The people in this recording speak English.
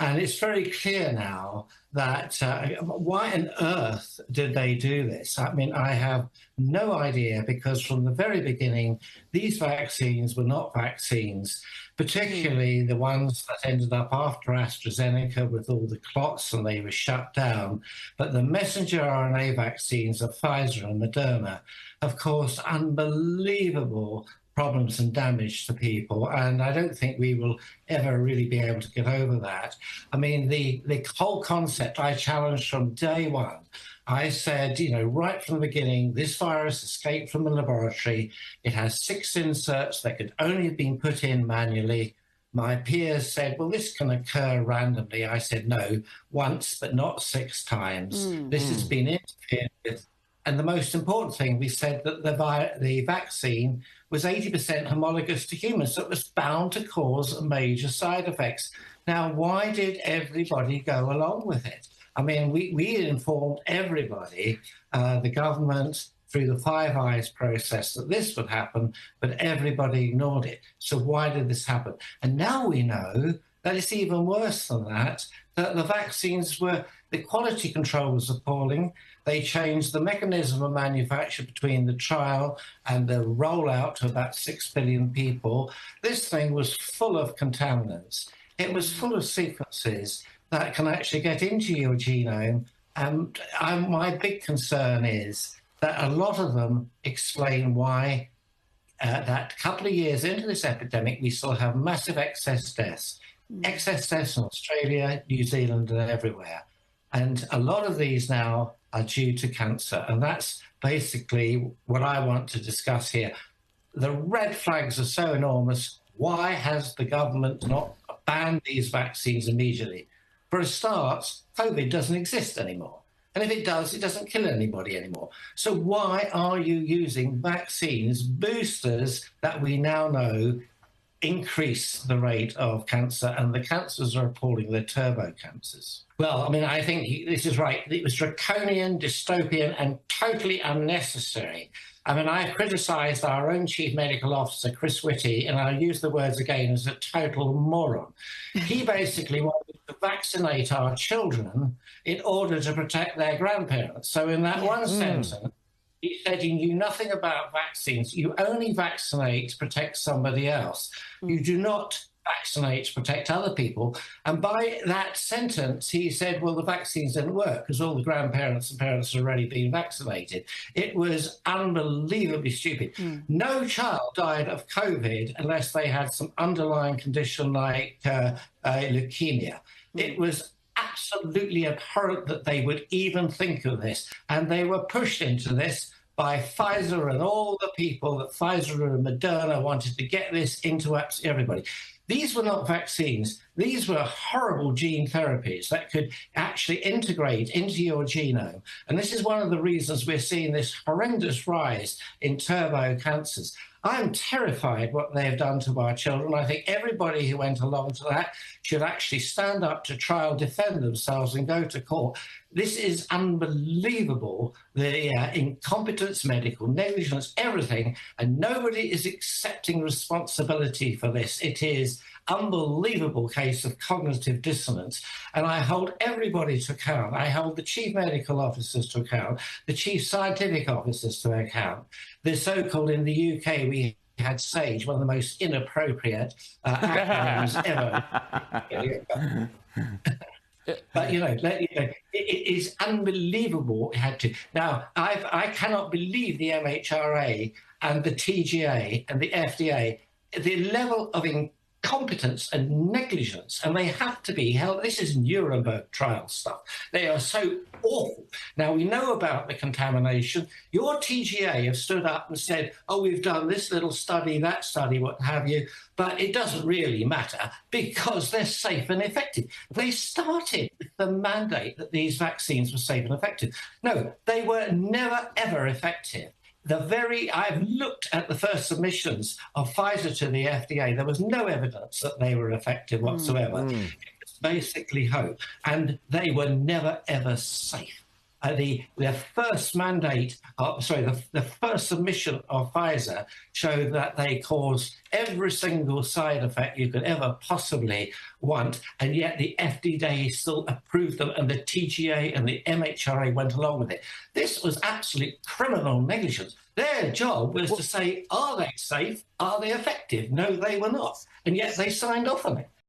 And it's very clear now that why on earth did they do this? I mean, I have no idea, because from the very beginning, these vaccines were not vaccines, particularly the ones that ended up after AstraZeneca with all the clots and they were shut down. But the messenger RNA vaccines of Pfizer and Moderna have caused unbelievable problems and damage to people, and I don't think we will ever really be able to get over that. I mean, the whole concept I challenged from day one. I said, right from the beginning, this virus escaped from the laboratory. It has 6 inserts that could only have been put in manually. My peers said, well, this can occur randomly. I said, no, once, but not 6 times. This has been interfered with. And the most important thing, we said that the vaccine was 80% homologous to humans, so it was bound to cause major side effects. Now, why did everybody go along with it? I mean, we informed everybody, the government, through the Five Eyes process, that this would happen, but everybody ignored it. So why did this happen? And now we know that it's even worse than that the vaccines the quality control was appalling. They changed the mechanism of manufacture between the trial and the rollout to about 6 billion people. This thing was full of contaminants. It was full of sequences that can actually get into your genome. And my big concern is that a lot of them explain why that a couple of years into this epidemic, we still have massive excess deaths. Excess deaths in Australia, New Zealand, and everywhere. And a lot of these now are due to cancer. And that's basically what I want to discuss here. The red flags are so enormous. Why has the government not banned these vaccines immediately? For a start, COVID doesn't exist anymore. And if it does, it doesn't kill anybody anymore. So why are you using vaccines, boosters that we now know increase the rate of cancer, and the cancers are appalling, they're turbo cancers? Well, I mean, I think this is right. It was draconian, dystopian, and totally unnecessary. I mean, I've criticised our own Chief Medical Officer, Chris Whitty, and I'll use the words again, as a total moron. He basically wanted to vaccinate our children in order to protect their grandparents. So in that one sentence, he said he knew nothing about vaccines. You only vaccinate to protect somebody else. You do not vaccinate to protect other people. And by that sentence, he said, well, the vaccines didn't work because all the grandparents and parents had already been vaccinated. It was unbelievably stupid. No child died of COVID unless they had some underlying condition like leukemia. It was absolutely abhorrent that they would even think of this. And they were pushed into this by Pfizer and all the people that Pfizer and Moderna wanted to get this into absolutely everybody. These were not vaccines. These were horrible gene therapies that could actually integrate into your genome. And this is one of the reasons we're seeing this horrendous rise in turbo cancers. I'm terrified what they've done to our children. I think everybody who went along to that should actually stand up to trial, defend themselves, and go to court. This is unbelievable, the incompetence, medical negligence, everything, and nobody is accepting responsibility for this. It is unbelievable case of cognitive dissonance, and I hold everybody to account. I hold the chief medical officers to account, the chief scientific officers to account. The so-called, in the UK, we had SAGE, one of the most inappropriate acronyms ever. But, it is unbelievable what we had to. Now, I cannot believe the MHRA and the TGA and the FDA, the level of incompetence and negligence, and they have to be held. This is Nuremberg trial stuff. They are so awful. Now, we know about the contamination. Your TGA have stood up and said, oh, we've done this little study, that study, what have you, but it doesn't really matter because they're safe and effective. They started with the mandate that these vaccines were safe and effective. No, they were never, ever effective. I've looked at the first submissions of Pfizer to the FDA. There was no evidence that they were effective whatsoever. It was basically hope. And they were never, ever safe. the first mandate, the first submission of Pfizer showed that they caused every single side effect you could ever possibly want, and yet the FDA still approved them, and the TGA and the MHRA went along with it. This was absolute criminal negligence. Their job was to say, are they safe? Are they effective? No, they were not. And yet they signed off on it.